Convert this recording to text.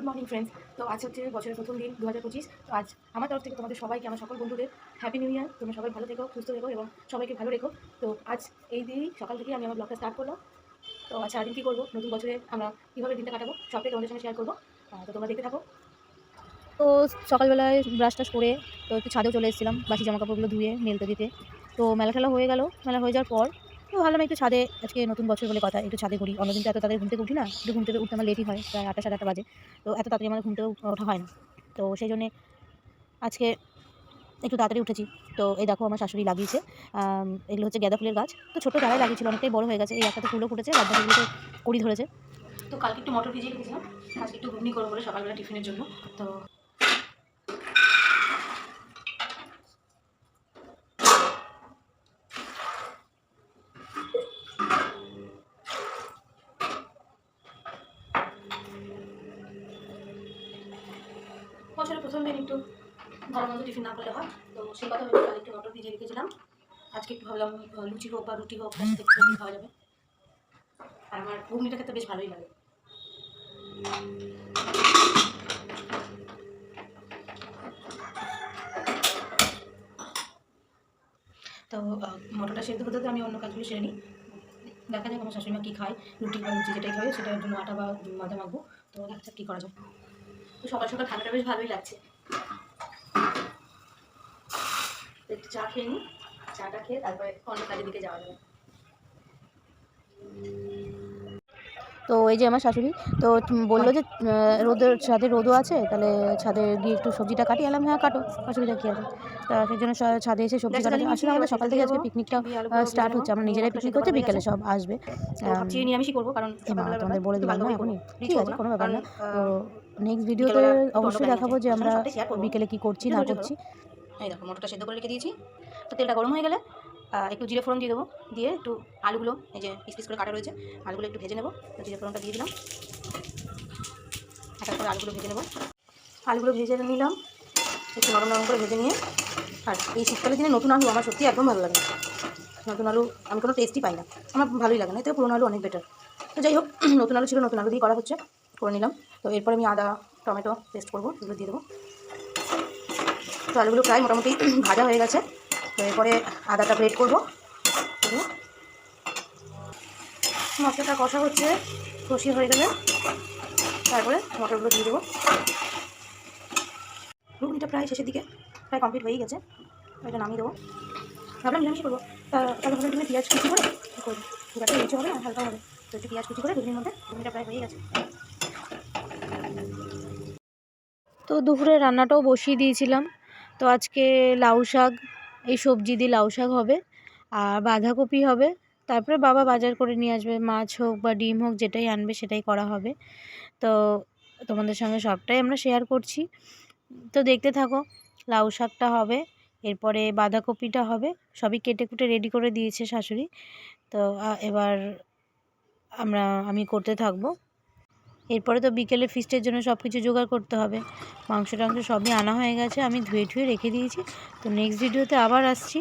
Morning friends. তো আজ হচ্ছে বছরের প্রথম দিন 2025। তো আজ আমার তরফ থেকে তোমাদের সবাইকে, আমার সকল বন্ধুদের হ্যাপি নিউ ইয়ার। তোমরা সবাই ভালো থেকো, সুস্থ থেকো এবং সবাইকে ভালো রেখো। তো আজ এই দিনই সকাল থেকে আমি আমার ব্লগটা স্টার্ট করলাম। তো আজ সারাদিন কী করবো, নতুন বছরে আমরা কীভাবে দিনটা কাটাবো সবটাই তোমাদের সঙ্গে শেয়ার করবো। তো তোমরা দেখতে থাকো। তো সকালবেলায় ব্রাশ টাশ করে তো একটু ছাদেও চলে এসেছিলাম বাসি জামাকাপড়গুলো ধুয়ে মেলতে দিতে। তো মেলা ঠেলা হয়ে গেল, মেলা হয়ে যাওয়ার পর তো ভাবলাম একটু ছাদে, আজকে নতুন বছর বলে কথা, একটু ছাদে ঘুরি। অন্যদিন তো এত তাড়াতাড়ি ঘুম থেকে উঠি না, একটু ঘুম থেকে উঠতে আমার লেটই হয়, প্রায় 8টা সাড়ে 8টা বাজে। তো এত তাড়াতাড়ি আমার ঘুম থেকে ওঠা হয় না। তো সেই জন্যে আজকে একটু তাড়াতাড়ি উঠেছি। তো এই দেখো আমার শাশুড়ি লাগিয়েছে, এগুলো হচ্ছে গাঁদা ফুলের গাছ। তো ছোটো চারাই লাগিয়েছিল, অনেকটাই বড় হয়ে গেছে। এই একটাতে ফুলও ফুটেছে, বাদ বাকিগুলোতে কুড়ি ধরেছে। তো কালকে একটু মটর ভিজিয়ে রেখেছিলাম, আজকে একটু ঘুগনি করবো বলে সকালবেলা টিফিনের জন্য। তো বছরের প্রথম দিন একটু ভালো মতো টিফিন না করলে হয়। তো সেই কথা ভেবে কাল একটু মটর ভিজিয়ে রেখেছিলাম। আজকে একটু ভাবলাম লুচি হোক বা রুটি হোক, তার সাথে একটু খাওয়া যাবে। আর আমার ঘুগনিটা খেতে বেশ ভালোই লাগে। তো মটরটা সেদ্ধ হতে হতে আমি অন্য কাজগুলো সেরে নিই। দেখা যাক আমার শাশুড়িমা কী খায়, রুটি বা লুচি যেটাই খাবে সেটার জন্য আটা বা ময়দা মাখবো। তো দেখা যাক কী করা যায়। তো সকাল সকাল ঠান্ডাটা বেশ ভালোই লাগছে। একটু চা খেয়ে নিই, চাটা খেয়ে তারপরে অন্য কাজের দিকে যাওয়া যাবে। তো এই যে আমার শাশুড়ি তো বললো যে রোদের ছাদে রোদও আছে, তাহলে ছাদে গিয়ে একটু সবজিটা কাটি। এলাম হ্যাঁ কাটো, অসুবিধা কী আছে। তা সেই জন্য ছাদে এসে সবজি কাটাতে আসলে আমাদের সকাল থেকে আজকে পিকনিকটা স্টার্ট হচ্ছে। আমরা নিজেরাই পিকনিক করছি, বিকেলে সব আসবে। ভাবছি নিরামিষই করবো, কারণ মা তোমাদের বলে দিলাম না এখনই, ঠিক আছে, কোনো ব্যাপার না। তো নেক্সট ভিডিওতে বিকেলবেলা অবশ্যই দেখাবো যে আমরা বিকেলে কী করছি না করছি। এই দেখো মটরটা সেদ্ধ করে রেখে দিয়েছি। তো তেলটা গরম হয়ে গেলে একটু জিরে ফোড়ন দিয়ে দেবো, দিয়ে একটু আলুগুলো, এই যে পিস পিস করে কাটা রয়েছে, আলুগুলো একটু ভেজে নেবো। তো জিরে ফোড়নটা দিয়ে দিলাম, একটা করে আলুগুলো ভেজে নেবো। আলুগুলো ভেজে নিলাম, একটু নরম নরম করে ভেজে নিয়ে। আর এই শীতকালের দিনে নতুন আলু আমার সত্যি একদম ভালো লাগে। নতুন আলু আমি কোনো টেস্টই পাই না, আমার ভালোই লাগে না, এতে পুরোনো আলু অনেক বেটার। তো যাই হোক, নতুন আলু ছিল, নতুন আলু দিয়ে করা হচ্ছে, করে নিলাম। তো এরপরে আমি আদা টমেটো পেস্ট করবো, এগুলো দিয়ে দেবো। তো আলুগুলো প্রায় মোটামুটি ভাজা হয়ে গেছে। তো এরপরে আদাটা গ্রেট করবো। মশলাটা কষা হচ্ছে, কষিয়ে হয়ে গেলে তারপরে মটরগুলো দিয়ে দেবো। ঘুগনিটা প্রায় শেষের দিকে, প্রায় কমপ্লিট হয়েই গেছে। এটা নামিয়ে দেবো। ভাবলাম নিরামিষ করবো, তাহলে ভাবলাম তুমি পেঁয়াজ কুচি করে করবো, খুব একটা নিচে হবে না, হালকা হবে। তো একটু পেঁয়াজ কুচি করে ঘুগনির মধ্যে, ঘুগনিটা প্রায় হয়ে গেছে। তো দুপুরে রান্নাটাও বসিয়ে দিয়েছিলাম। তো আজকে লাউ শাক, এই সবজি দিয়ে লাউ শাক হবে, আর বাঁধাকপি হবে। তারপরে বাবা বাজার করে নিয়ে আসবে, মাছ হোক বা ডিম হোক, যেটাই আনবে সেটাই করা হবে। তো তোমাদের সঙ্গে সবটাই আমরা শেয়ার করছি, তো দেখতে থাকো। লাউ শাকটা হবে, এরপরে বাঁধাকপিটা হবে, সবই কেটে কুটে রেডি করে দিয়েছে শাশুড়ি। তো এবার আমি করতে থাকবো। এরপরে তো বিকেলে ফিস্টের জন্য সব কিছু জোগাড় করতে হবে। মাংস টাংস সবই আনা হয়ে গেছে, আমি ধুয়ে ঠুয়ে রেখে দিয়েছি। তো নেক্সট ভিডিওতে আবার আসছি।